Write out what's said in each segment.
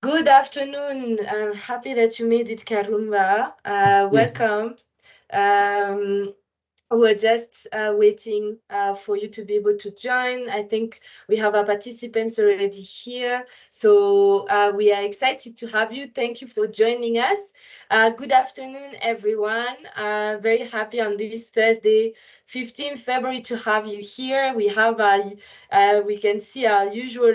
Good afternoon. I'm happy that you made it, Karumba. Yes. Welcome. Um, we're just waiting for you to be able to join. I think we have our participants already here. So we are excited to have you. Thank you for joining us. Good afternoon, everyone. Very happy on this Thursday, 15th February, to have you here. We can see our usual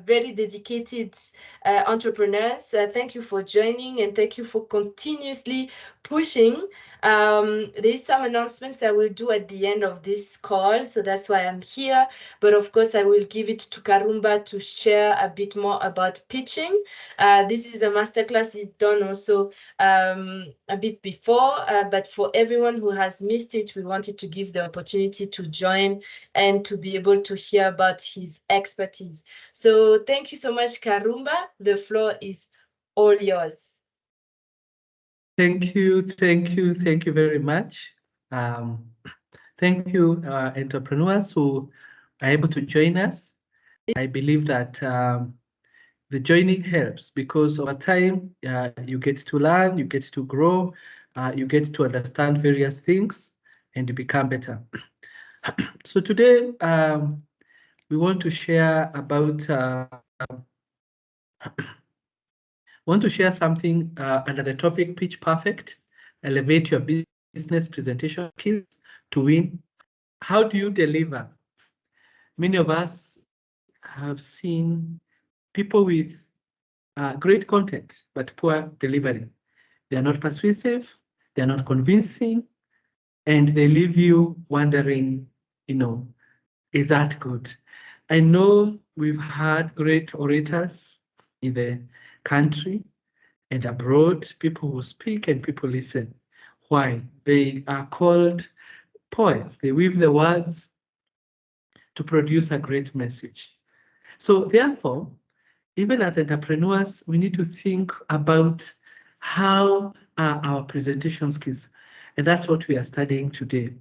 very dedicated entrepreneurs. Thank you for joining and thank you for continuously pushing. There's some announcements I will do at the end of this call, so that's why I'm here. But of course, I will give it to Karumba to share a bit more about pitching. This is a masterclass he's done also a bit before, but for everyone who has missed it, we wanted to give the opportunity to join and to be able to hear about his expertise. So thank you so much, Karumba. The floor is all yours. Thank you, thank you very much. Thank you, entrepreneurs who are able to join us. I believe that the joining helps because over time you get to learn, you get to grow, you get to understand various things, and you become better. So today we want to share about something under the topic Pitch Perfect, elevate your business presentation skills to win. How do you deliver? Many of us have seen people with great content, but poor delivery. They are not persuasive, they are not convincing, and they leave you wondering, is that good? I know we've had great orators in the country and abroad, people who speak and people listen. Why? They are called poets. They weave the words to produce a great message. So therefore, even as entrepreneurs, we need to think about how are our presentation skills. And that's what we are studying today.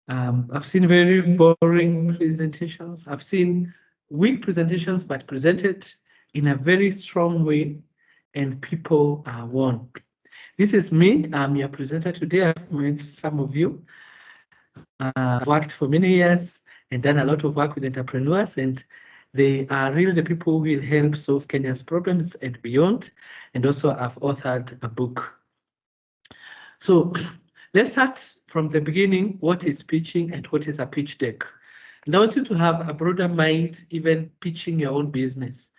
I've seen very boring presentations. I've seen weak presentations, but presented in a very strong way, and people are won. This is me. I'm your presenter today. I've met some of you. I've worked for many years and done a lot of work with entrepreneurs, and they are really the people who will help solve Kenya's problems and beyond. And also, I've authored a book. So let's start from the beginning. What is pitching and what is a pitch deck? And I want you to have a broader mind, even pitching your own business.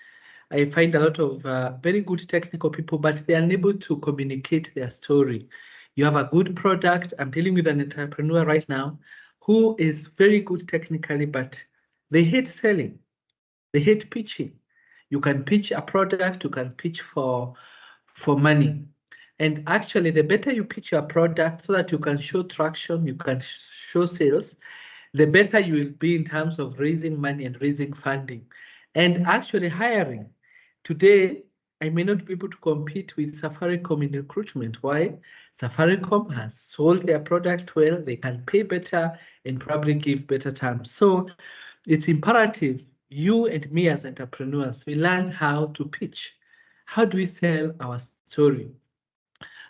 I find a lot of very good technical people, but they are unable to communicate their story. You have a good product. I'm dealing with an entrepreneur right now who is very good technically, but they hate selling. They hate pitching. You can pitch a product, you can pitch for money. And actually, the better you pitch your product so that you can show traction, you can show sales, the better you will be in terms of raising money and raising funding and actually hiring. Today, I may not be able to compete with Safaricom in recruitment. Why? Safaricom has sold their product well, they can pay better and probably give better terms. So it's imperative you and me as entrepreneurs, we learn how to pitch. How do we sell our story?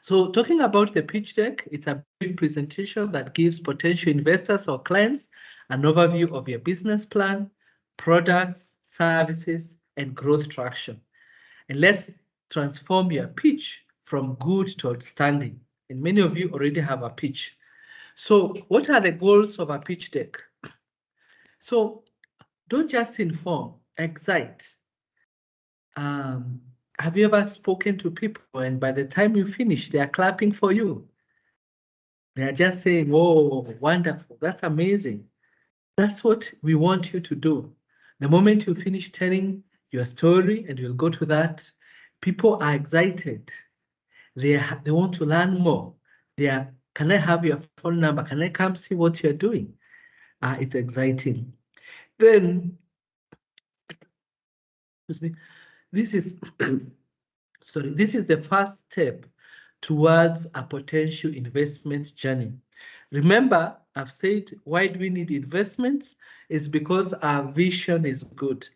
So talking about the pitch deck, it's a brief presentation that gives potential investors or clients an overview of your business plan, products, services, and growth traction. And let's transform your pitch from good to outstanding. And many of you already have a pitch. So what are the goals of a pitch deck? So don't just inform, excite. Have you ever spoken to people and by the time you finish, they are clapping for you? They are just saying, oh, wonderful, that's amazing. That's what we want you to do. The moment you finish telling your story, and we'll go to that, people are excited. They want to learn more. Can I have your phone number? Can I come see what you're doing? It's exciting. Then, excuse me, this is sorry, this is the first step towards a potential investment journey. Remember, I've said why do we need investments? Is because our vision is good.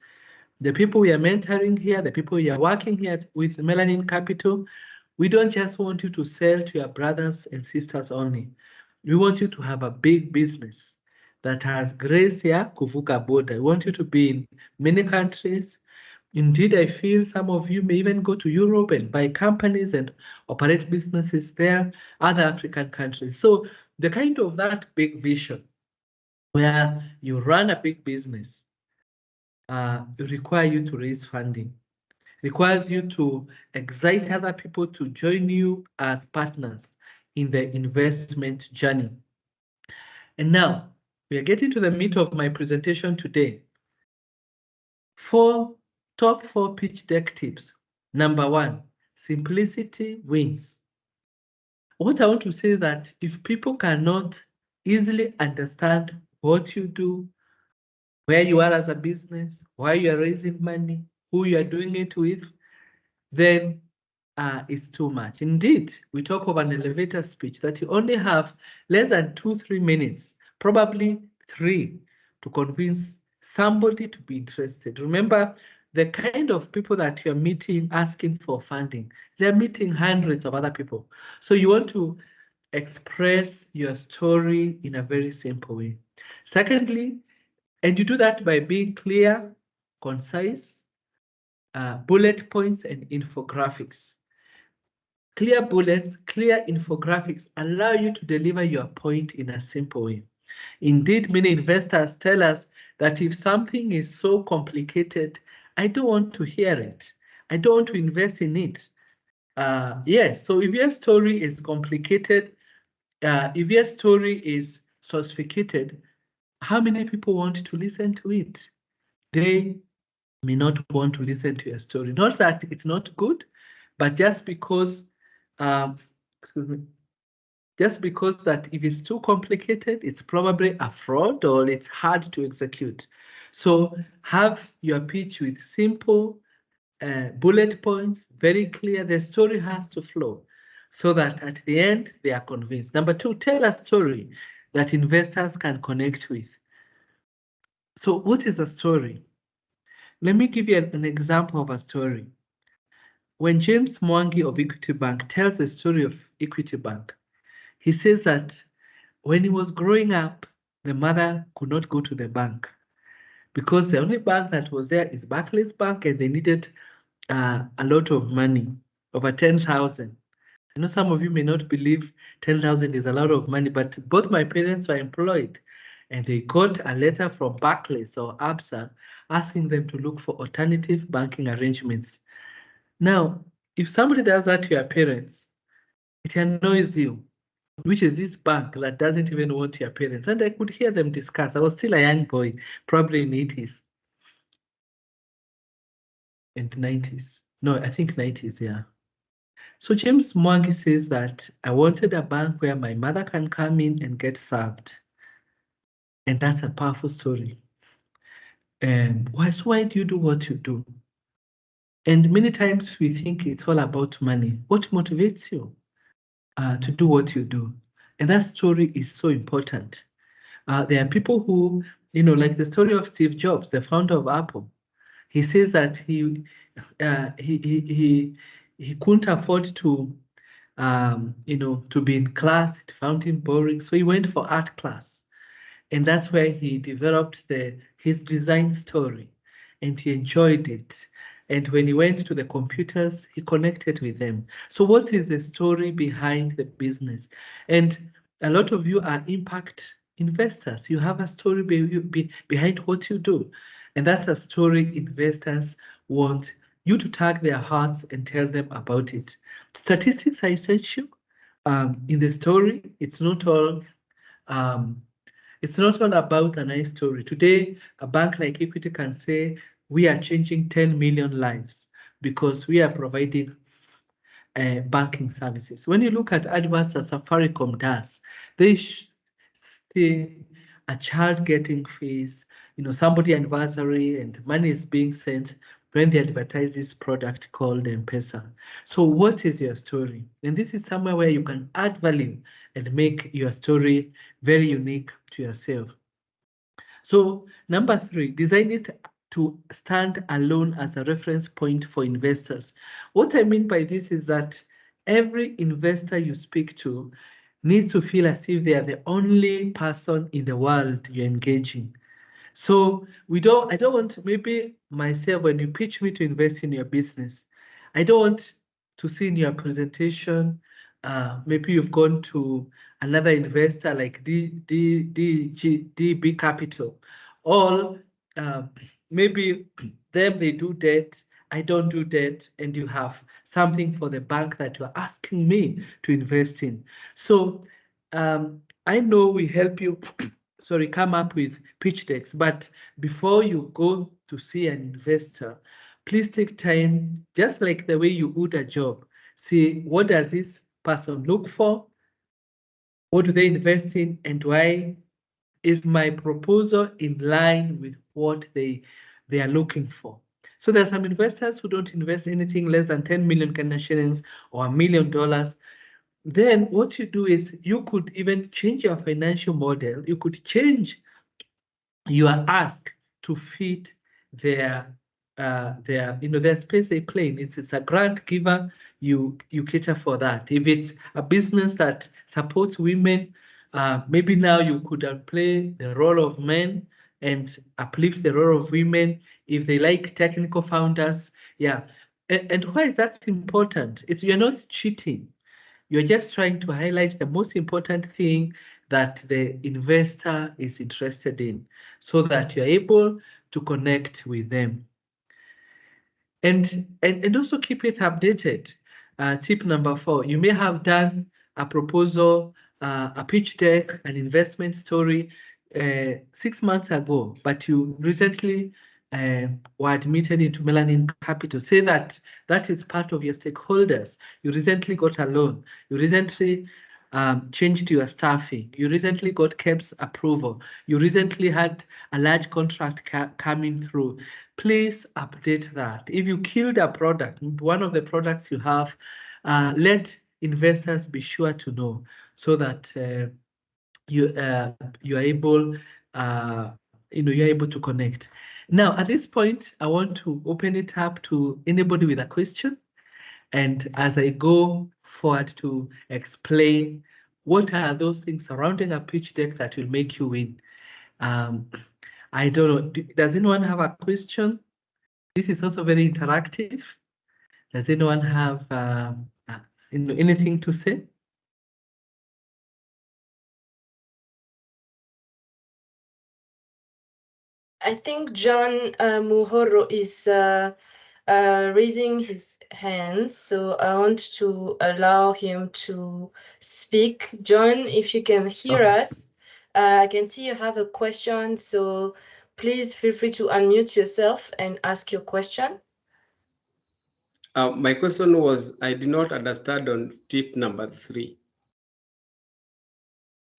The people we are mentoring here, the people you are working here with Melanin Capital, we don't just want you to sell to your brothers and sisters only. We want you to have a big business that has grace ya kuvuka border. We want you to be in many countries. Indeed, I feel some of you may even go to Europe and buy companies and operate businesses there, other African countries. So the kind of that big vision where you run a big business require you to raise funding, requires you to excite other people to join you as partners in the investment journey. And now we are getting to the meat of my presentation today. Top four pitch deck tips. Number one, simplicity wins. What I want to say is that if people cannot easily understand what you do, where you are as a business, why you are raising money, who you are doing it with, then it's too much. Indeed, we talk of an elevator speech that you only have less than 2-3 minutes, probably 3, to convince somebody to be interested. Remember, the kind of people that you're meeting asking for funding, they're meeting hundreds of other people. So you want to express your story in a very simple way. Secondly, and you do that by being clear, concise, bullet points and infographics. Clear bullets, clear infographics allow you to deliver your point in a simple way. Indeed, many investors tell us that if something is so complicated, I don't want to hear it. I don't want to invest in it. Yes, so if your story is complicated, if your story is sophisticated, how many people want to listen to it? They may not want to listen to your story. Not that it's not good, but just because just because that if it's too complicated, it's probably a fraud or it's hard to execute. So have your pitch with simple bullet points, very clear. The story has to flow so that at the end they are convinced. Number two, tell a story that investors can connect with. So what is a story? Let me give you an example of a story. When James Mwangi of Equity Bank tells the story of Equity Bank, he says that when he was growing up, the mother could not go to the bank because the only bank that was there is Barclays Bank, and they needed a lot of money, over 10,000. I know some of you may not believe 10,000 is a lot of money, but both my parents were employed, and they got a letter from Barclays or ABSA asking them to look for alternative banking arrangements. Now, if somebody does that to your parents, it annoys you, which is this bank that doesn't even want your parents. And I could hear them discuss. I was still a young boy, probably in 80s and 90s. No, I think 90s, yeah. So James Mwangi says that I wanted a bank where my mother can come in and get served. And that's a powerful story. And why do you do what you do? And many times we think it's all about money. What motivates you to do what you do? And that story is so important. There are people who, like the story of Steve Jobs, the founder of Apple. He says that he couldn't afford to, to be in class. It found him boring, so he went for art class, and that's where he developed his design story, and he enjoyed it. And when he went to the computers, he connected with them. So what is the story behind the business? And a lot of you are impact investors. You have a story behind what you do. And that's a story investors want you to tag their hearts and tell them about it. Statistics are essential. In the story, it's not all about a nice story. Today, a bank like Equity can say, we are changing 10 million lives because we are providing banking services. When you look at adverts that Safaricom does, they see a child getting fees, somebody anniversary, and money is being sent when they advertise this product called M-Pesa. So what is your story? And this is somewhere where you can add value and make your story very unique to yourself. So number 3, design it to stand alone as a reference point for investors. What I mean by this is that every investor you speak to needs to feel as if they are the only person in the world you're engaging. So I don't want, maybe myself, when you pitch me to invest in your business, I don't want to see in your presentation, maybe you've gone to another investor like DB Capital, or maybe them, they do debt, I don't do debt, and you have something for the bank that you're asking me to invest in. So I know we help you come up with pitch decks. But before you go to see an investor, please take time, just like the way you would a job. See, what does this person look for? What do they invest in? And why is my proposal in line with what they are looking for? So there are some investors who don't invest anything less than 10 million Kenyan shillings or $1 million. Then what you do is you could even change your financial model. You could change your ask to fit their space they play in. It's a grant giver, you cater for that. If it's a business that supports women, maybe now you could play the role of men and uplift the role of women. If they like technical founders, yeah. And why is that important? You're not cheating. You're just trying to highlight the most important thing that the investor is interested in, so that you're able to connect with them. And also keep it updated. Tip number 4, you may have done a proposal, a pitch deck, an investment story 6 months ago, but you recently were admitted into Melanin Capital. Say that is part of your stakeholders. You recently got a loan. You recently changed your staffing. You recently got KEBS approval. You recently had a large contract coming through. Please update that. If you killed a product, one of the products you have, let investors be sure to know, so that you are able you're able to connect. Now, at this point, I want to open it up to anybody with a question. And as I go forward to explain what are those things surrounding a pitch deck that will make you win. I don't know, does anyone have a question? This is also very interactive. Does anyone have anything to say? I think John Muhoro is raising his hand, so I want to allow him to speak. John, if you can hear us, I can see you have a question, so please feel free to unmute yourself and ask your question. My question was, I did not understand on tip number 3,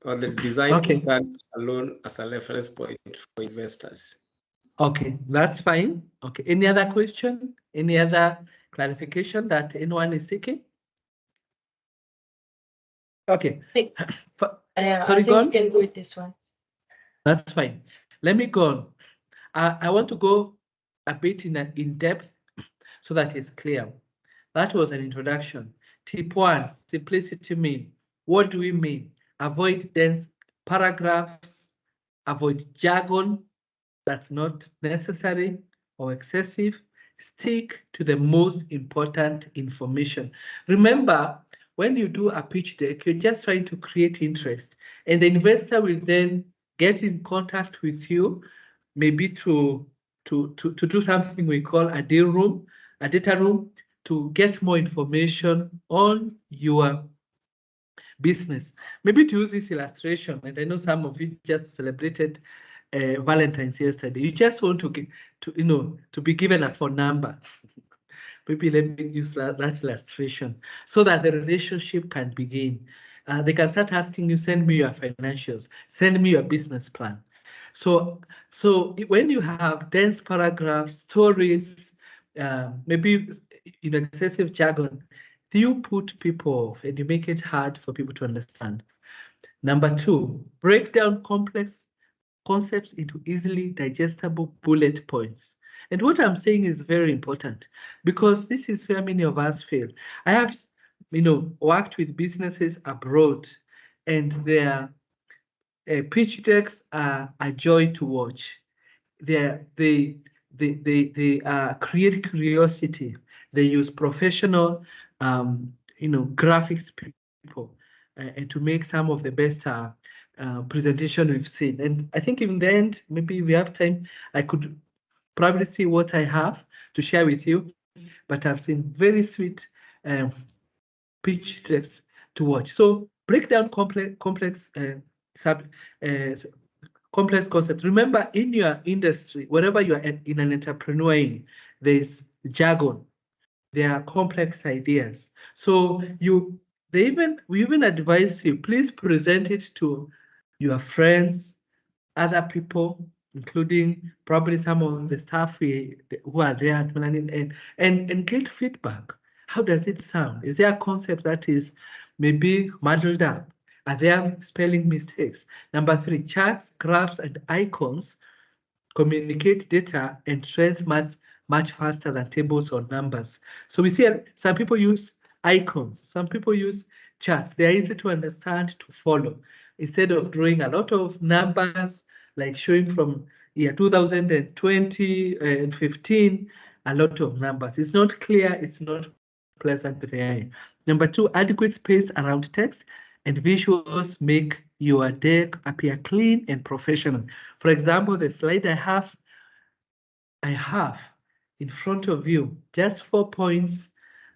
or the design to stand alone as a reference point for investors. Okay, that's fine. Okay, any other question? Any other clarification that anyone is seeking? Okay. Sorry, go on. You can go with this one. That's fine. Let me go on. I want to go a bit in depth so that it's clear. That was an introduction. Tip 1, simplicity mean. What do we mean? Avoid dense paragraphs, avoid jargon that's not necessary or excessive. Stick to the most important information. Remember, when you do a pitch deck, you're just trying to create interest, and the investor will then get in contact with you, maybe to do something we call a deal room, a data room, to get more information on your business. Maybe to use this illustration, and I know some of you just celebrated Valentine's yesterday. You just want to get to be given a phone number. Maybe let me use that illustration so that the relationship can begin. They can start asking you, send me your financials, send me your business plan. So when you have dense paragraphs, stories, maybe excessive jargon, you put people off and you make it hard for people to understand. Number 2, break down complex concepts into easily digestible bullet points. And what I'm saying is very important because this is where many of us fail. I have, worked with businesses abroad, and their pitch decks are a joy to watch. They create curiosity. They use professional, graphics people, and to make some of the best presentation we've seen. And I think in the end, maybe if we have time, I could probably see what I have to share with you. But I've seen very sweet pitch decks to watch. So break down complex concepts. Remember, in your industry, wherever you are in an entrepreneur, there's jargon. There are complex ideas. So we even advise you, please present it to your friends, other people, including probably some of the staff who are there at Melanin, and get feedback. How does it sound? Is there a concept that is maybe muddled up? Are there spelling mistakes? Number 3, charts, graphs, and icons communicate data and trends much faster than tables or numbers. So we see some people use icons, some people use charts. They are easy to understand, to follow. Instead of drawing a lot of numbers, like showing from year 2020 and 15, a lot of numbers. It's not clear, it's not pleasant with the eye. Number 2, adequate space around text and visuals make your deck appear clean and professional. For example, the slide I have in front of you, just 4 points,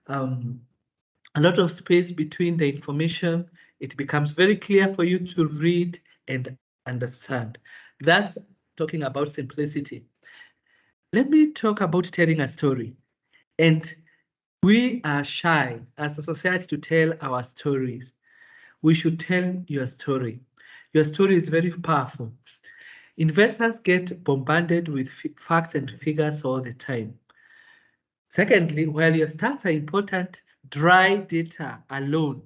a lot of space between the information. It becomes very clear for you to read and understand. That's talking about simplicity. Let me talk about telling a story. And we are shy as a society to tell our stories. We should tell your story. Your story is very powerful. Investors get bombarded with facts and figures all the time. Secondly, while your stats are important, dry data alone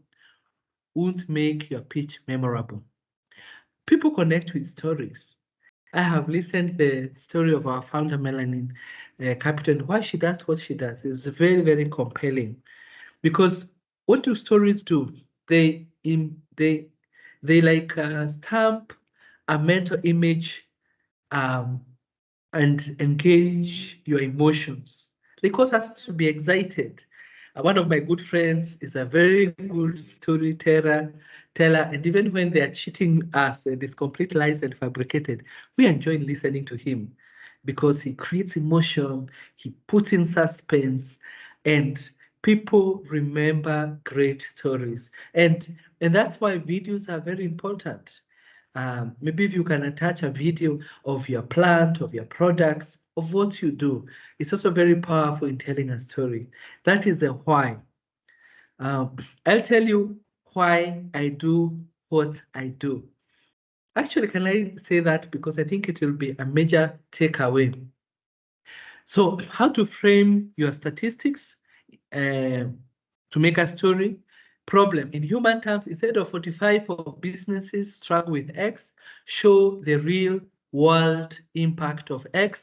won't make your pitch memorable. People connect with stories. I have listened the story of our founder, Melanin Capital, why she does what she does is very, very compelling. Because what do stories do? They like stamp a mental image and engage your emotions. They cause us to be excited. One of my good friends is a very good storyteller, and even when they are cheating us, these complete lies and fabricated, we enjoy listening to him because he creates emotion, he puts in suspense, and people remember great stories. And that's why videos are very important. Maybe if you can attach a video of your plant, of your products, of what you do, it's also very powerful in telling a story. That is the why. I'll tell you why I do what I do. Actually, can I say that because I think it will be a major takeaway. So how to frame your statistics to make a story. Problem in human terms, instead of 45 of businesses struggle with X, show the real world impact of X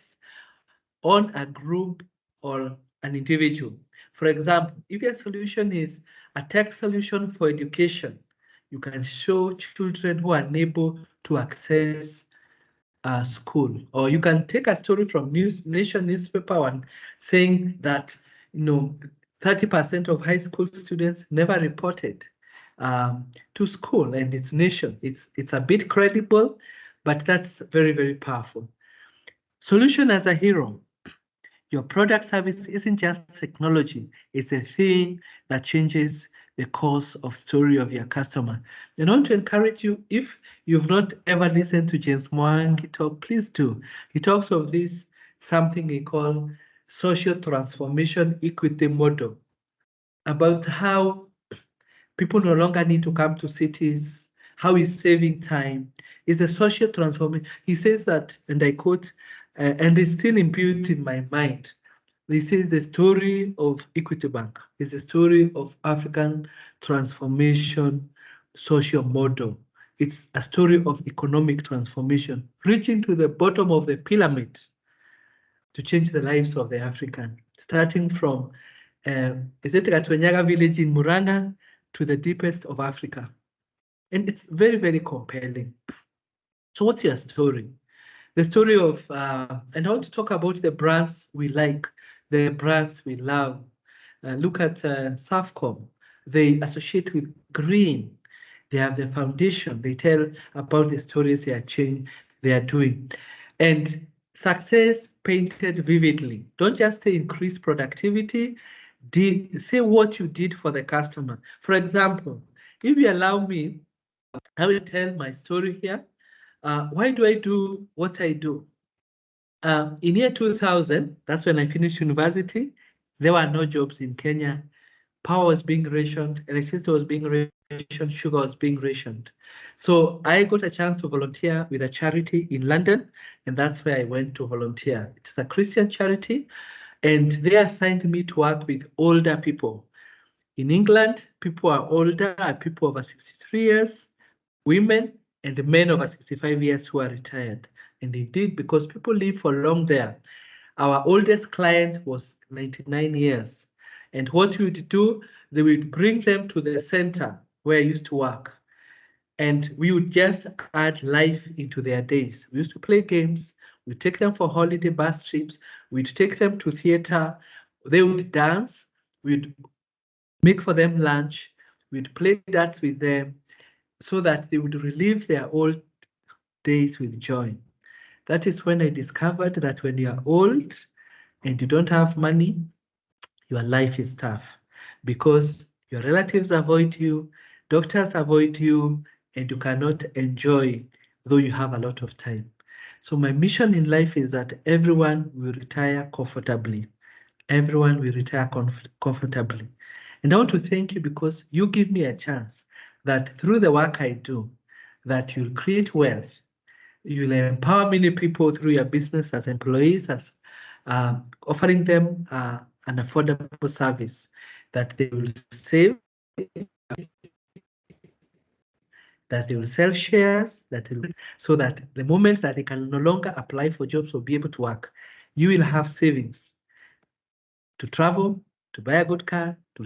on a group or an individual. For example, if your solution is a tech solution for education, you can show children who are unable to access school. Or you can take a story from Nation newspaper one saying that 30% of high school students never reported to school, and it's Nation. It's a bit credible, but that's very, very powerful. Solution as a hero. Your product service isn't just technology, it's a thing that changes the course of story of your customer. And I want to encourage you, if you've not ever listened to James Mwangi talk, please do. He talks of this, something he calls social transformation equity model, about how people no longer need to come to cities, how he's saving time. It's a social transformation. He says that, and I quote, and it's still imbued in my mind. This is the story of Equity Bank. It's the story of African transformation social model. It's a story of economic transformation, reaching to the bottom of the pyramid to change the lives of the African, starting from is it Gatwenyaga village in Muranga to the deepest of Africa. And it's very, very compelling. So what's your story? The story of, and I want to talk about the brands we like, the brands we love. Look at Safcom. They associate with green. They have the foundation. They tell about the stories they are doing. And success painted vividly. Don't just say increase productivity. Say what you did for the customer. For example, if you allow me, I will tell my story here. Why do I do what I do? In year 2000, that's when I finished university, there were no jobs in Kenya. Power was being rationed, electricity was being rationed, sugar was being rationed. So I got a chance to volunteer with a charity in London, and that's where I went to volunteer. It's a Christian charity, and they assigned me to work with older people. In England, people are older, people over 63 years, women, and men over 65 years who are retired. And indeed, because people live for long there, our oldest client was 99 years. And what we would do, they would bring them to the center where I used to work. And we would just add life into their days. We used to play games. We'd take them for holiday bus trips. We'd take them to theater. They would dance. We'd make for them lunch. We'd play darts with them so that they would relive their old days with joy. That is when I discovered that when you are old and you don't have money, your life is tough because your relatives avoid you, doctors avoid you, and you cannot enjoy, though you have a lot of time. So my mission in life is that everyone will retire comfortably. Everyone will retire comfortably. And I want to thank you because you give me a chance that through the work I do, that you'll create wealth. You'll empower many people through your business as employees, as offering them an affordable service that they will save, that they will sell shares, so that the moment that they can no longer apply for jobs or be able to work, you will have savings to travel, to buy a good car, to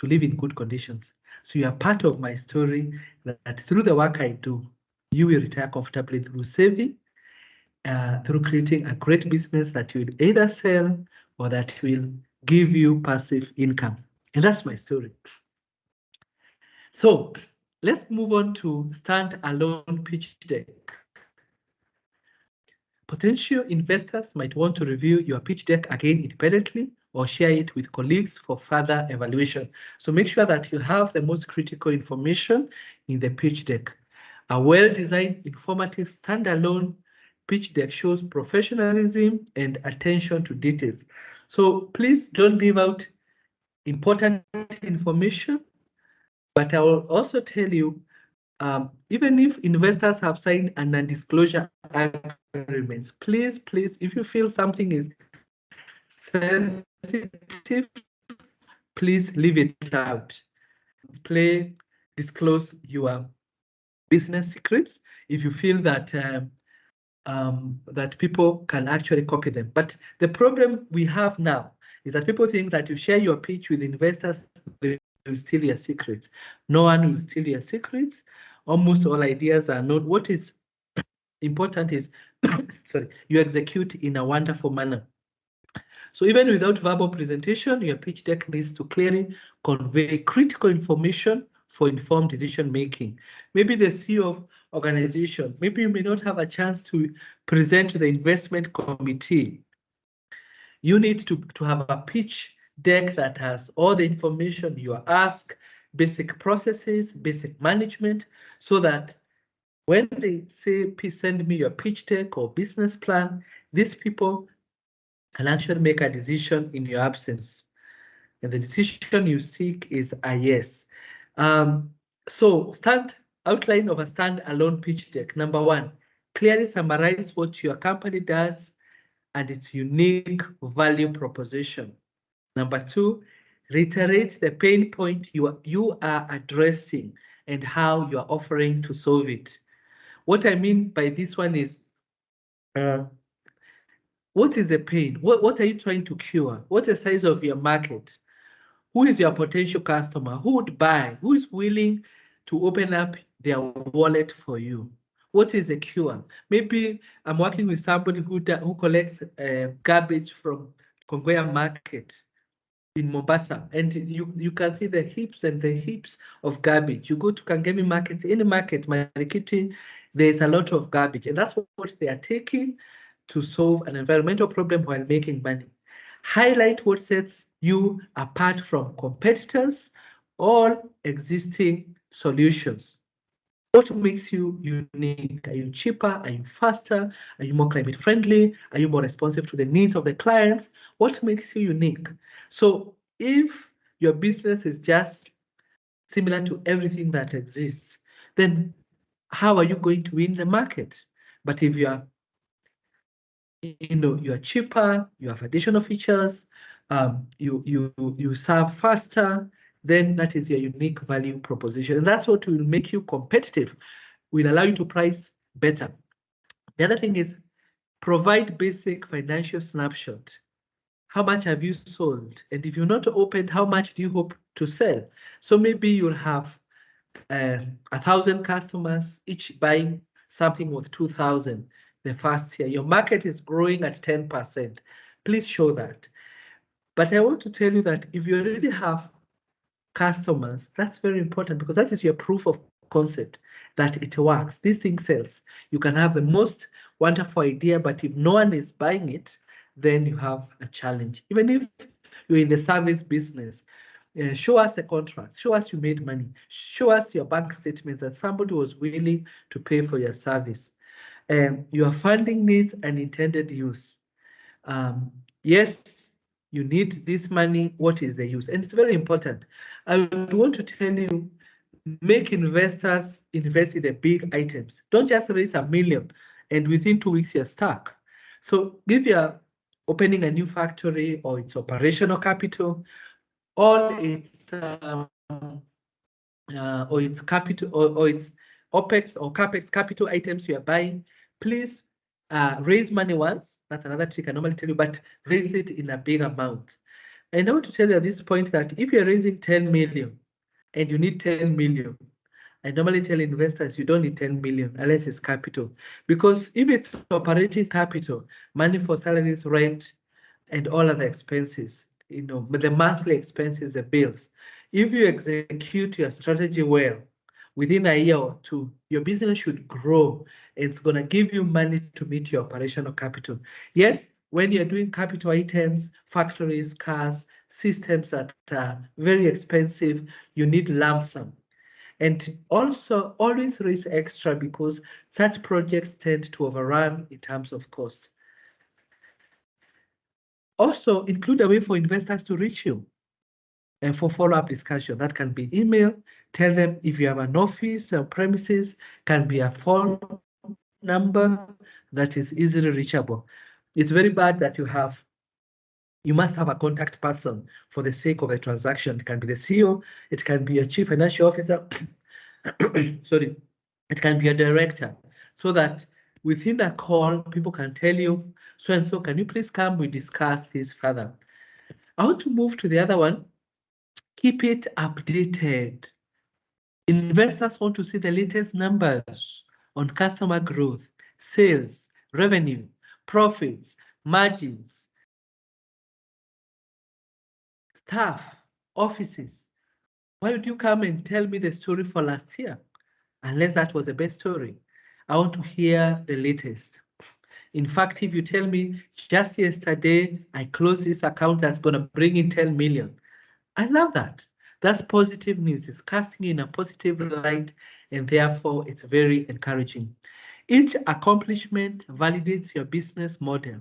live in good conditions. So you are part of my story that through the work I do, you will retire comfortably through saving, through creating a great business that you will either sell or that will give you passive income. And that's my story. So let's move on to stand-alone pitch deck. Potential investors might want to review your pitch deck again independently or share it with colleagues for further evaluation. So make sure that you have the most critical information in the pitch deck. A well-designed, informative, standalone pitch deck shows professionalism and attention to details. So please don't leave out important information, but I will also tell you, even if investors have signed a non-disclosure agreements, please, if you feel something is sensitive, please leave it out. Disclose your business secrets if you feel that that people can actually copy them. But the problem we have now is that people think that you share your pitch with investors, they will steal your secrets. No one will steal your secrets. Almost all ideas are not. What is important is, sorry, you execute in a wonderful manner. So even without verbal presentation, your pitch deck needs to clearly convey critical information for informed decision making. Maybe the CEO of organization, maybe you may not have a chance to present to the investment committee. You need to have a pitch deck that has all the information you ask, basic processes, basic management, so that when they say, please send me your pitch deck or business plan, these people can actually make a decision in your absence. And the decision you seek is a yes. So outline of a stand-alone pitch deck. Number one, clearly summarize what your company does and its unique value proposition. Number two, reiterate the pain point you are addressing and how you are offering to solve it. What I mean by this one is, What is the pain? What are you trying to cure? What's the size of your market? Who is your potential customer? Who would buy? Who is willing to open up their wallet for you? What is the cure? Maybe I'm working with somebody who collects garbage from Kongwea Market in Mombasa, and you can see the heaps and the heaps of garbage. You go to Kangemi Market, any market, Marikiti, there's a lot of garbage, and that's what they are taking to solve an environmental problem while making money. Highlight what sets you apart from competitors or existing solutions. What makes you unique? Are you cheaper? Are you faster? Are you more climate friendly? Are you more responsive to the needs of the clients? What makes you unique? So if your business is just similar to everything that exists, then how are you going to win the market? But if you are, you are cheaper, you have additional features, you serve faster, then that is your unique value proposition. And that's what will make you competitive, will allow you to price better. The other thing is provide basic financial snapshot. How much have you sold? And if you're not opened, how much do you hope to sell? So maybe you'll have 1,000 customers, each buying something worth 2,000 the first year. Your market is growing at 10%. Please show that. But I want to tell you that if you already have customers, that's very important, because that is your proof of concept that it works. This thing sells. You can have the most wonderful idea, but if no one is buying it, then you have a challenge. Even if you're in the service business, show us the contracts, show us you made money, show us your bank statements that somebody was willing to pay for your service. Your funding needs an intended use. Yes, you need this money. What is the use? And it's very important. I would want to tell you, make investors invest in the big items. Don't just raise $1 million and within 2 weeks you're stuck. So if you're opening a new factory, or it's operational capital, or it's capital, or it's OPEX or CAPEX capital items you are buying, please raise money once. That's another trick I normally tell you, but raise it in a big amount. And I want to tell you at this point that if you're raising 10 million and you need 10 million, I normally tell investors you don't need 10 million unless it's capital. Because if it's operating capital, money for salaries, rent, and all other expenses, but the monthly expenses, the bills, if you execute your strategy well, within a year or two, your business should grow. It's going to give you money to meet your operational capital. Yes, when you're doing capital items, factories, cars, systems that are very expensive, you need lump sum. And also always raise extra, because such projects tend to overrun in terms of cost. Also, include a way for investors to reach you and for follow-up discussion. That can be email. Tell them if you have an office or premises, can be a phone number that is easily reachable. It's very bad that you must have a contact person for the sake of a transaction. It can be the CEO, it can be a chief financial officer, sorry, it can be a director, so that within a call, people can tell you, so and so, can you please come, we discuss this further. I want to move to the other one. Keep it updated. Investors want to see the latest numbers on customer growth, sales, revenue, profits, margins, staff, offices. Why would you come and tell me the story for last year? Unless that was the best story. I want to hear the latest. In fact, if you tell me just yesterday I closed this account that's going to bring in 10 million, I love that. That's positive news. It's casting in a positive light, and therefore it's very encouraging. Each accomplishment validates your business model.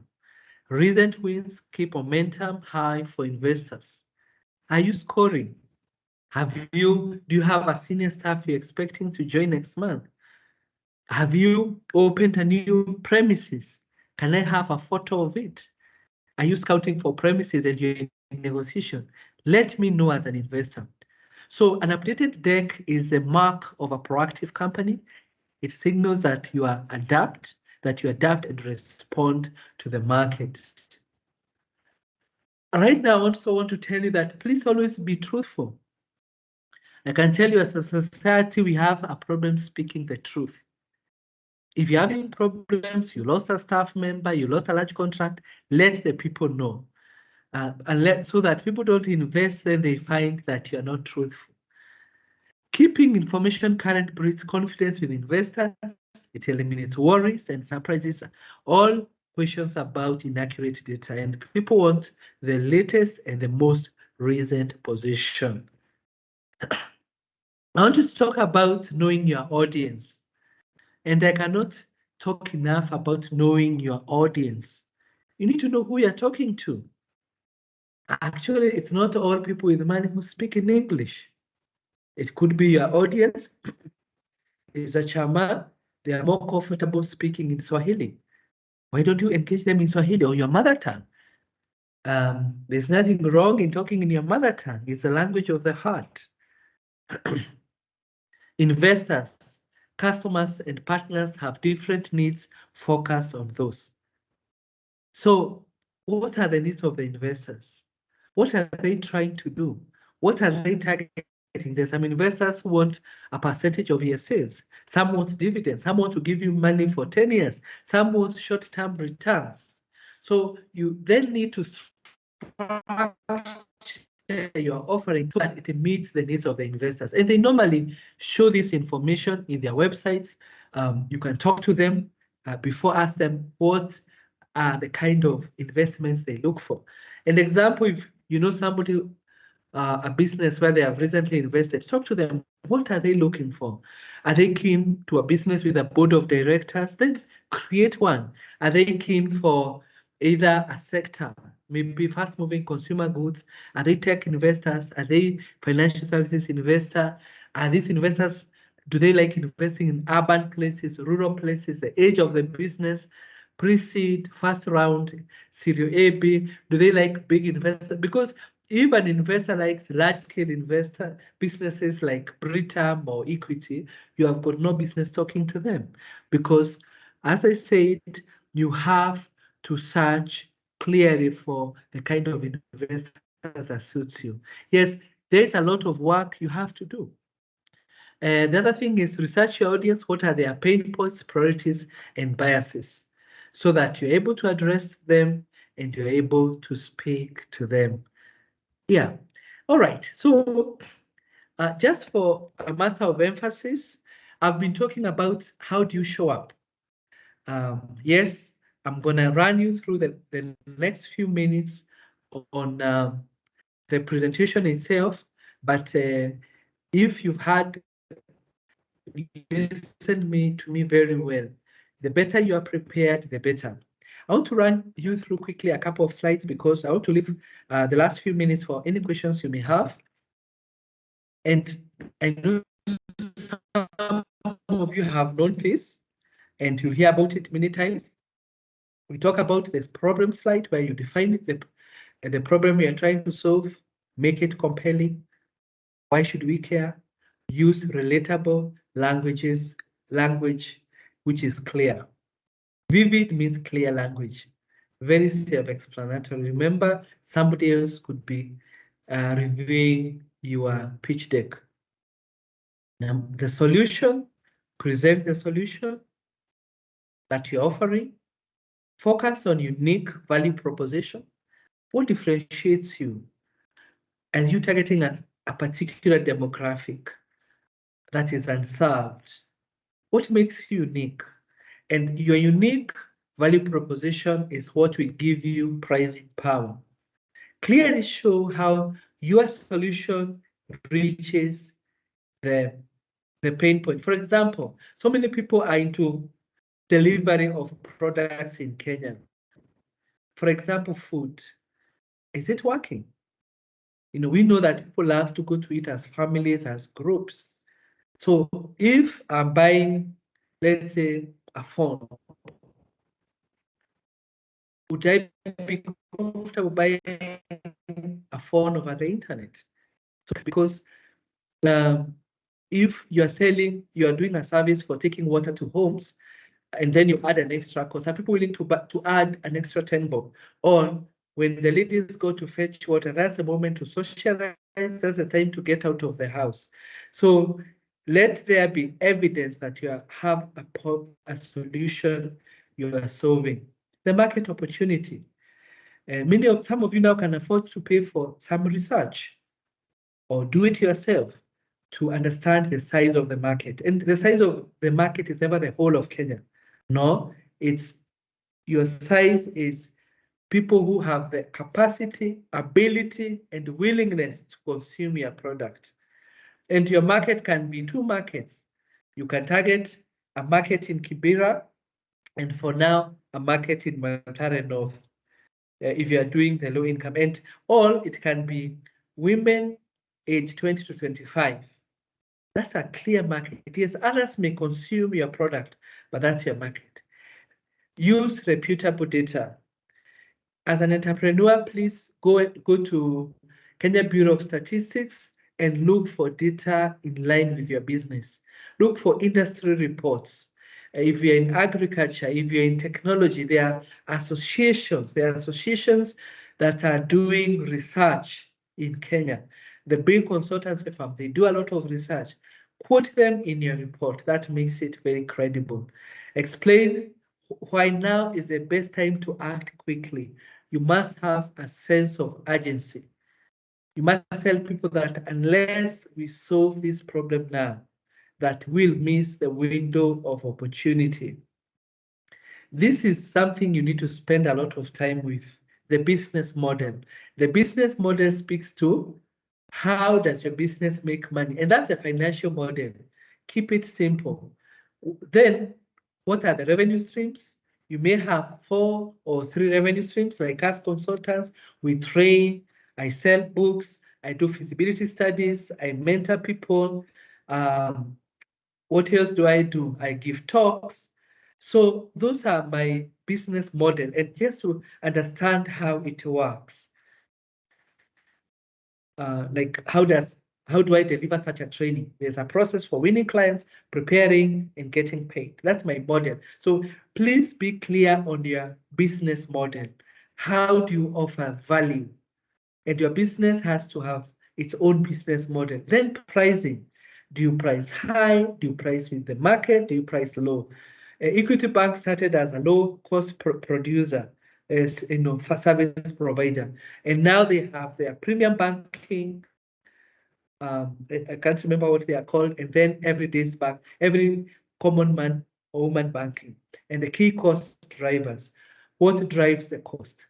Recent wins keep momentum high for investors. Are you scoring? Do you have a senior staff you're expecting to join next month? Have you opened a new premises? Can I have a photo of it? Are you scouting for premises and you're in negotiation? Let me know as an investor. So an updated deck is a mark of a proactive company. It signals that you are adapt, that you adapt and respond to the market. Right now, I also want to tell you that please always be truthful. I can tell you as a society, we have a problem speaking the truth. If you're having problems, you lost a staff member, you lost a large contract, let the people know. So that people don't invest, then they find that you're not truthful. Keeping information current breeds confidence with investors. It eliminates worries and surprises all questions about inaccurate data. And people want the latest and the most recent position. I want to talk about knowing your audience. And I cannot talk enough about knowing your audience. You need to know who you're talking to. Actually, it's not all people with money who speak in English. It could be your audience is a Chama. They are more comfortable speaking in Swahili. Why don't you engage them in Swahili or your mother tongue? There's nothing wrong in talking in your mother tongue. It's the language of the heart. Investors, customers, and partners have different needs. Focus on those. So what are the needs of the investors? What are they trying to do? What are they targeting? There's some investors who want a percentage of your sales. Some want dividends. Some want to give you money for 10 years. Some want short-term returns. So you then need to you're offering so that it meets the needs of the investors. And they normally show this information in their websites. You can talk to them before, ask them what are the kind of investments they look for. An example, if you know somebody, a business where they have recently invested, talk to them. What are they looking for? Are they keen to a business with a board of directors? Then create one. Are they keen for either a sector, maybe fast-moving consumer goods? Are they tech investors? Are they financial services investor? Are these investors, do they like investing in urban places, rural places, the age of the business, pre-seed, first round, Series A, B? Do they like big investors? Because if an investor likes large-scale investor businesses like Britam or Equity, you have got no business talking to them. Because, as I said, you have to search clearly for the kind of investors that suits you. Yes, there's a lot of work you have to do. The other thing is research your audience. What are their pain points, priorities, and biases, so that you're able to address them and you're able to speak to them. Yeah. All right. So just for a matter of emphasis, I've been talking about how do you show up. Yes, I'm going to run you through the next few minutes on the presentation itself. But if you've had listened to me very well, the better you are prepared, the better. I want to run you through quickly a couple of slides because I want to leave the last few minutes for any questions you may have. And I know some of you have known this and you'll hear about it many times. We talk about this problem slide where you define the problem you're trying to solve, make it compelling. Why should we care? Use relatable language which is clear. Vivid means clear language, very self-explanatory. Remember, somebody else could be reviewing your pitch deck. Now, the solution, present the solution that you're offering. Focus on unique value proposition. What differentiates you? And you targeting a particular demographic that is unserved. What makes you unique? And your unique value proposition is what will give you pricing power. Clearly show how your solution reaches the pain point. For example, so many people are into delivery of products in Kenya. For example, food. Is it working? You know, we know that people love to go to eat as families, as groups. So if I'm buying, let's say, a phone, would I be comfortable buying a phone over the internet? So because if you're doing a service for taking water to homes, and then you add an extra cost. Are people willing to add an extra 10 bob? Or when the ladies go to fetch water, that's the moment to socialize, that's the time to get out of the house. So let there be evidence that you have a solution you are solving. The market opportunity. Some of you now can afford to pay for some research or do it yourself to understand the size of the market. And the size of the market is never the whole of Kenya. No, it's your size is people who have the capacity, ability, and willingness to consume your product. And your market can be 2 markets. You can target a market in Kibera, and for now, a market in Mathare North, if you are doing the low income. And all it can be women age 20 to 25. That's a clear market. Yes, others may consume your product, but that's your market. Use reputable data. As an entrepreneur, please go to Kenya Bureau of Statistics and look for data in line with your business. Look for industry reports. If you're in agriculture, if you're in technology, there are associations. There are associations that are doing research in Kenya. The big consultancy firm, they do a lot of research. Quote them in your report. That makes it very credible. Explain why now is the best time to act quickly. You must have a sense of urgency. You must tell people that unless we solve this problem now, that we'll miss the window of opportunity. This is something you need to spend a lot of time with, the business model. The business model speaks to how does your business make money? And that's a financial model. Keep it simple. Then, what are the revenue streams? You may have 4 or 3 revenue streams. Like us consultants, we train, I sell books, I do feasibility studies, I mentor people. What else do? I give talks. So those are my business model, and just to understand how it works. Like how do I deliver such a training? There's a process for winning clients, preparing, and getting paid. That's my model. So please be clear on your business model. How do you offer value? And your business has to have its own business model. Then pricing. Do you price high? Do you price with the market? Do you price low? Equity Bank started as a low-cost producer, as for service provider, and now they have their premium banking. I can't remember what they are called, and then every common man or woman banking, and the key cost drivers. What drives the cost?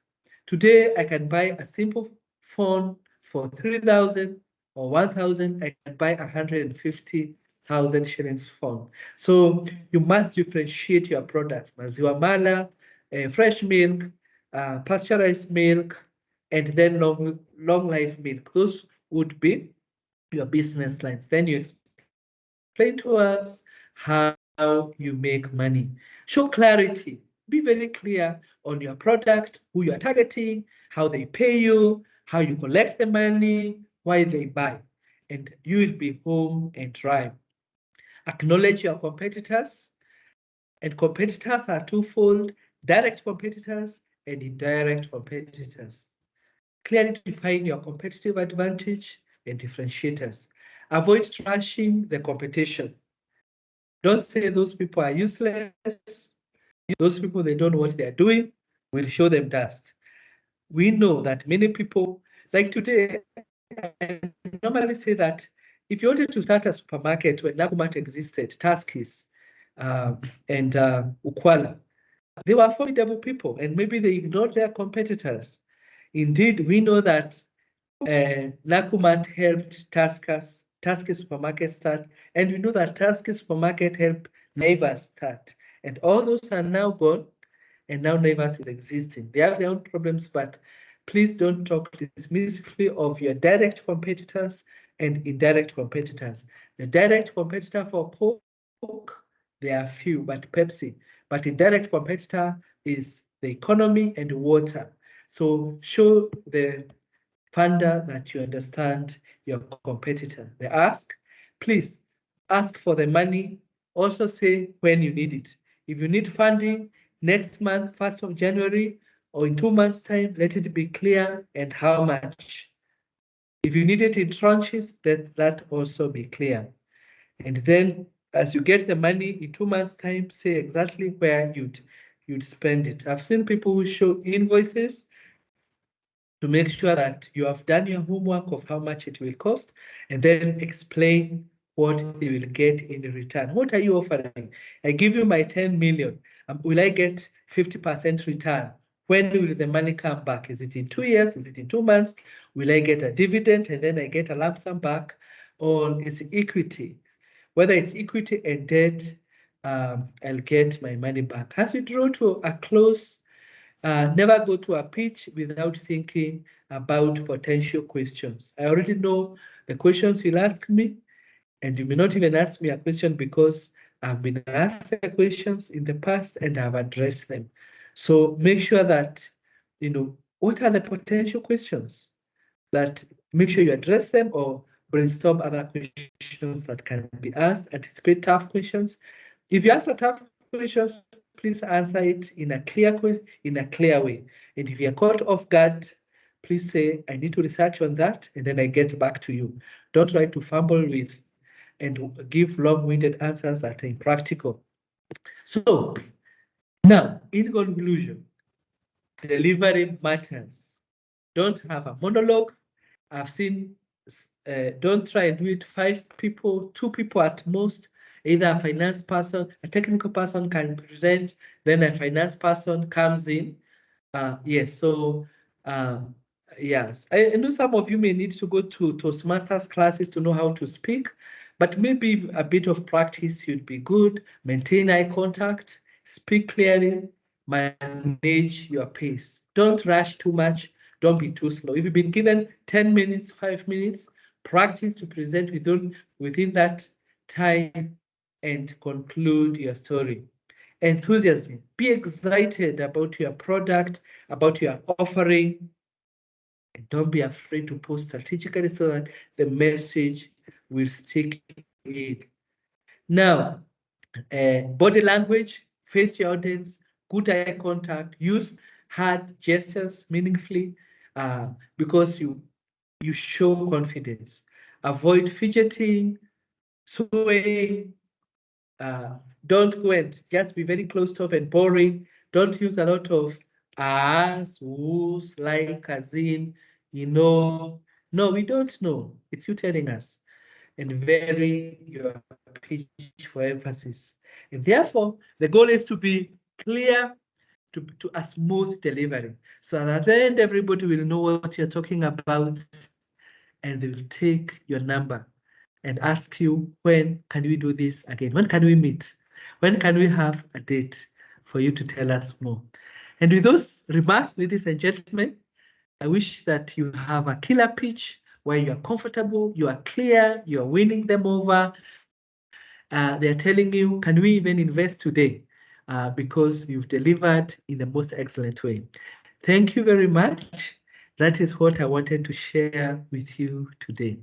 Today, I can buy a simple phone for 3,000 or 1,000. I can buy 150,000 shillings phone. So you must differentiate your products: maziwa mala, fresh milk, pasteurized milk, and then long life milk. Those would be your business lines. Then you explain to us how you make money. Show clarity. Be very clear on your product, who you are targeting, how they pay you, how you collect the money, why they buy, and you will be home and dry. Acknowledge your competitors, and competitors are twofold: direct competitors and indirect competitors. Clearly define your competitive advantage and differentiators. Avoid trashing the competition. Don't say those people are useless. Those people, they don't know what they are doing. We'll show them dust. We know that many people, like today, I normally say that if you wanted to start a supermarket when Nakumatt existed, Tuskys and Ukwala, they were formidable people, and maybe they ignored their competitors. Indeed, we know that Nakumatt helped Tuskys supermarket start, and we know that Tuskys supermarket helped Naivas start, and all those are now gone, and now Naivas is existing. They have their own problems, but please don't talk dismissively of your direct competitors and indirect competitors. The direct competitor for Coke, there are few, but Pepsi. But indirect competitor is the economy and water. So show the funder that you understand your competitor. They ask, please ask for the money. Also say when you need it. If you need funding next month, 1st of January, or in 2 months' time, let it be clear and how much. If you need it in tranches, let that also be clear. And then as you get the money in 2 months' time, say exactly where you'd spend it. I've seen people who show invoices to make sure that you have done your homework of how much it will cost, and then explain what you will get in return. What are you offering? I give you my 10 million. Will I get 50% return? When will the money come back? Is it in 2 years? Is it in 2 months? Will I get a dividend and then I get a lump sum back? Or is it equity? Whether it's equity and debt, I'll get my money back. As you draw to a close, never go to a pitch without thinking about potential questions. I already know the questions you'll ask me, and you may not even ask me a question because I've been asked the questions in the past and I've addressed them. So make sure that, what are the potential questions? That make sure you address them or brainstorm other questions that can be asked. Anticipate tough questions. If you ask a tough questions, please answer it in a clear way. And if you're caught off guard, please say, I need to research on that, and then I get back to you. Don't try to fumble with and give long-winded answers that are impractical. So now, in conclusion, delivery matters. Don't have a monologue. I've seen, don't try and do it 5 people, 2 people at most. Either a finance person, a technical person can present, then a finance person comes in. Yes, so yes, I know some of you may need to go to Toastmasters classes to know how to speak, but maybe a bit of practice would be good. Maintain eye contact, speak clearly, manage your pace. Don't rush too much. Don't be too slow. If you've been given 10 minutes, 5 minutes, practice to present within that time and conclude your story. Enthusiasm. Be excited about your product, about your offering. And don't be afraid to post strategically so that the message will stick in. Now, body language, face your audience, good eye contact, use hard gestures meaningfully because you show confidence. Avoid fidgeting, swaying. Don't go and just be very closed off and boring. Don't use a lot of as, who's, like, as in, No, we don't know. It's you telling us. And vary your pitch for emphasis. And therefore, the goal is to be clear, to a smooth delivery. So at the end, everybody will know what you're talking about, and they will take your number and ask you, when can we do this again? When can we meet? When can we have a date for you to tell us more? And with those remarks, ladies and gentlemen, I wish that you have a killer pitch where you are comfortable, you are clear, you are winning them over. They're telling you, can we even invest today? Because you've delivered in the most excellent way. Thank you very much. That is what I wanted to share with you today.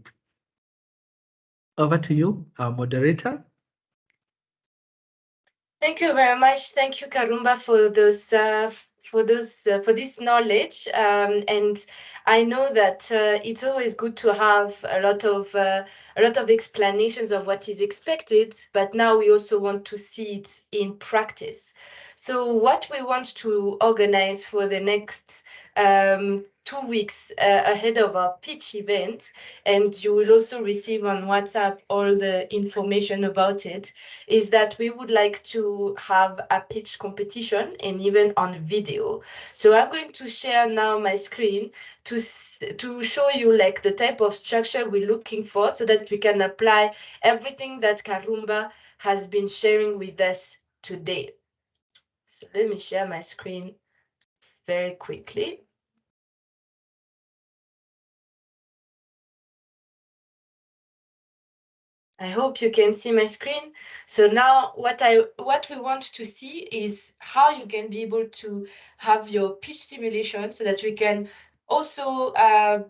Over to you, our moderator. Thank you very much. Thank you, Karumba, for this knowledge. And I know that it's always good to have a lot of explanations of what is expected, but now we also want to see it in practice. So what we want to organize for the next 2 weeks ahead of our pitch event, and you will also receive on WhatsApp all the information about it, is that we would like to have a pitch competition and even on video. So I'm going to share now my screen to show you like the type of structure we're looking for so that we can apply everything that Karumba has been sharing with us today. So let me share my screen very quickly. I hope you can see my screen. So now what we want to see is how you can be able to have your pitch simulation so that we can also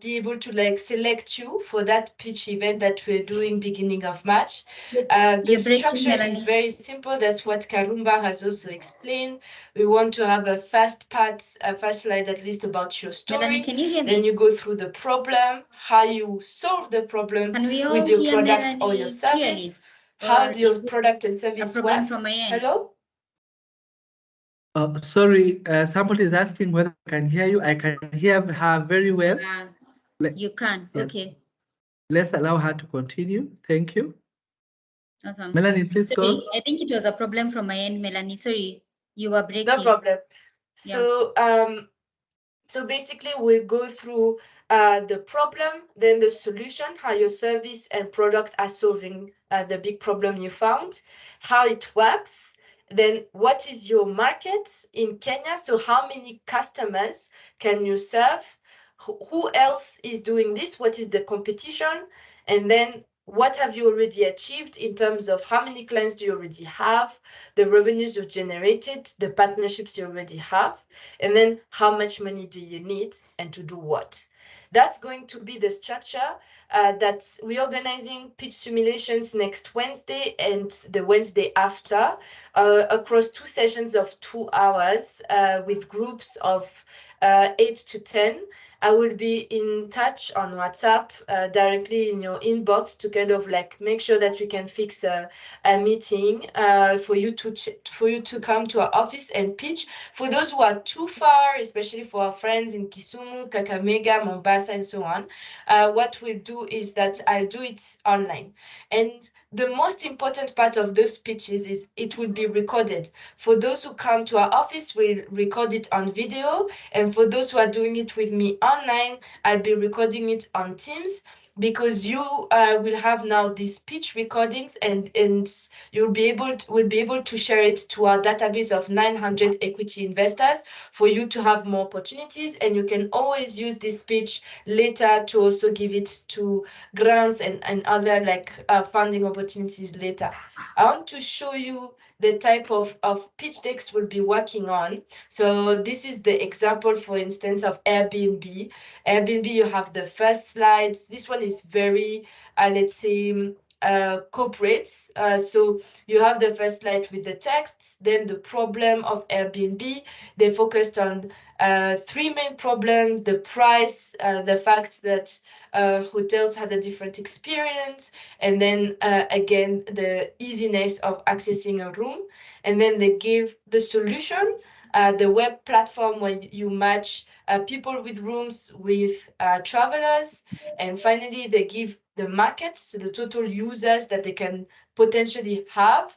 be able to like select you for that pitch event that we're doing beginning of March. The structure is very simple. That's what Karumba has also explained. We want to have a fast slide at least about your story. Melanie, can you hear me? Then you go through the problem, how you solve the problem with your product or your service, how your product and service works. Hello? Sorry, somebody is asking whether I can hear you. I can hear her very well. You can, yeah. Okay. Let's allow her to continue. Thank you. Awesome. Melanie, please go. I think it was a problem from my end, Melanie. Sorry, you were breaking. No problem. So, so basically, we'll go through the problem, then the solution, how your service and product are solving the big problem you found, how it works, then what is your market in Kenya? So how many customers can you serve? Who else is doing this? What is the competition? And then what have you already achieved in terms of how many clients do you already have, the revenues you've generated, the partnerships you already have, and then how much money do you need and to do what? That's going to be the structure that we're organizing pitch simulations next Wednesday and the Wednesday after across 2 sessions of 2 hours with groups of 8 to 10. I will be in touch on WhatsApp directly in your inbox to kind of like make sure that we can fix a meeting for you to come to our office and pitch. For those who are too far, especially for our friends in Kisumu, Kakamega, Mombasa, and so on, what we'll do is that I'll do it online. And the most important part of those pitches is it will be recorded. For those who come to our office, we'll record it on video. And for those who are doing it with me online, I'll be recording it on Teams, because you will have now these pitch recordings and we'll be able to share it to our database of 900 equity investors for you to have more opportunities. And you can always use this pitch later to also give it to grants and other like funding opportunities later. I want to show you the type of pitch decks we'll be working on. So this is the example, for instance, of Airbnb. Airbnb, you have the first slides. This one is very, let's say, corporate. So you have the first slide with the text, then the problem of Airbnb. They focused on 3 main problems: the price, the fact that hotels had a different experience, and then again, the easiness of accessing a room. And then they gave the solution, the web platform where you match people with rooms with travelers. And finally, they give the markets, so the total users that they can potentially have,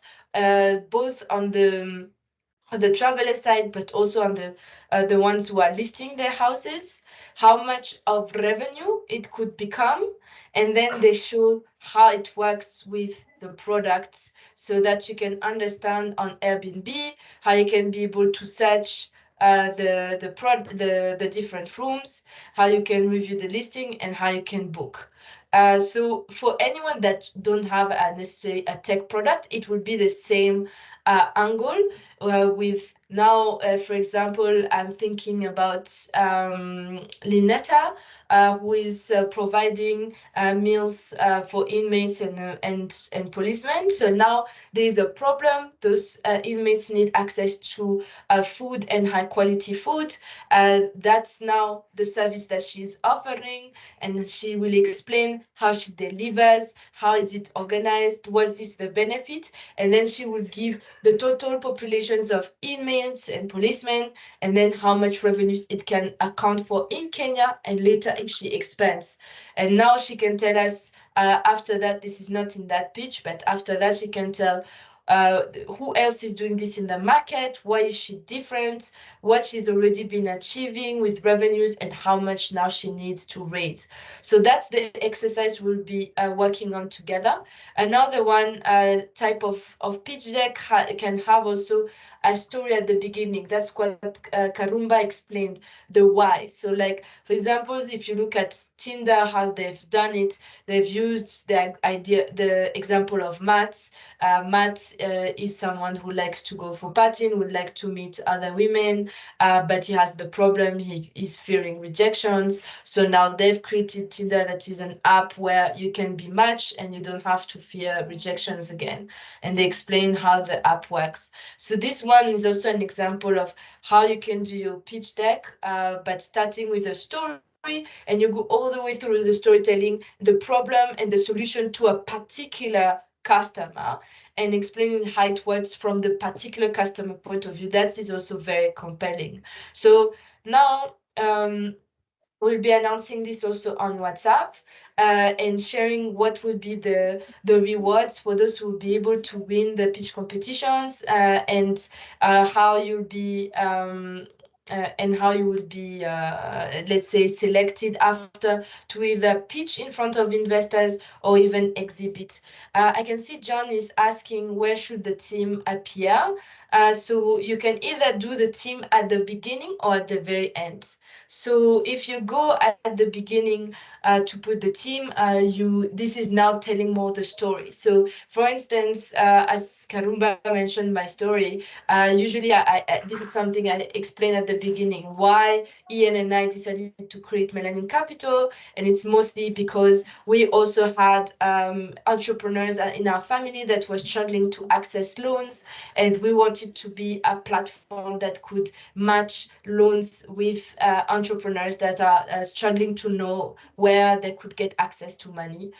both on the traveler side, but also on the ones who are listing their houses, how much of revenue it could become. And then they show how it works with the products, so that you can understand on Airbnb how you can be able to search the different rooms, how you can review the listing, and how you can book. So for anyone that don't have necessarily a tech product, it would be the same angle with now, for example, I'm thinking about Linetta, who is providing meals for inmates and policemen. So now there is a problem. Those inmates need access to food and high quality food. That's now the service that she's offering, and she will explain how she delivers, how is it organized, was this the benefit, and then she will give the total populations of inmates and policemen, and then how much revenues it can account for in Kenya, and later if she expands. And now she can tell us after that, this is not in that pitch, but after that she can tell who else is doing this in the market, why is she different, what she's already been achieving with revenues, and how much now she needs to raise. So that's the exercise we'll be working on together. Another one type of pitch deck can have also a story at the beginning. That's what Karumba explained, the why. So like, for example, if you look at Tinder, how they've done it, they've used the example of Matt. Matt is someone who likes to go for partying, would like to meet other women, but he has the problem, he is fearing rejections. So now they've created Tinder, that is an app where you can be matched and you don't have to fear rejections again. And they explain how the app works. So this one is also an example of how you can do your pitch deck, but starting with a story, and you go all the way through the storytelling, the problem and the solution to a particular customer, and explaining how it works from the particular customer point of view. That is also very compelling. So now we'll be announcing this also on WhatsApp, and sharing what will be the rewards for those who will be able to win the pitch competitions, and how you'll be and how you will be, let's say, selected after to either pitch in front of investors or even exhibit. I can see John is asking, where should the team appear? So you can either do the team at the beginning or at the very end. So if you go at the beginning to put the team, this is now telling more the story. So for instance, as Karumba mentioned my story, usually this is something I explain at the beginning, why Ian and I decided to create Melanin Capital. And it's mostly because we also had entrepreneurs in our family that were struggling to access loans, and we wanted to be a platform that could match loans with entrepreneurs that are struggling to know where they could get access to money.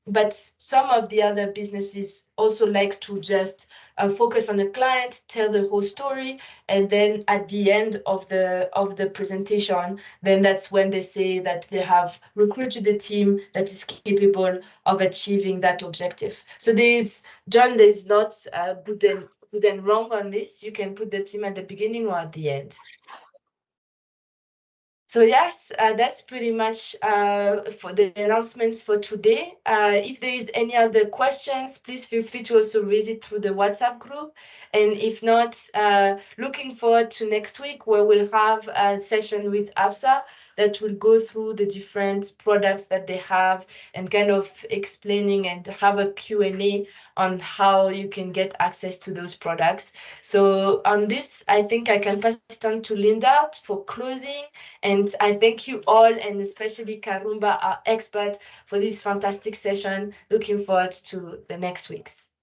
But some of the other businesses also like to just focus on the client, tell the whole story, and then at the end of the presentation, then that's when they say that they have recruited a team that is capable of achieving that objective. So John, there is not good and wrong on this. You can put the team at the beginning or at the end. So yes, that's pretty much for the announcements for today. If there is any other questions, please feel free to also raise it through the WhatsApp group. And if not, looking forward to next week, where we'll have a session with Absa that will go through the different products that they have and kind of explaining and have a Q&A on how you can get access to those products. So on this, I think I can pass it on to Linda for closing. And I thank you all, and especially Karumba, our expert, for this fantastic session. Looking forward to the next weeks.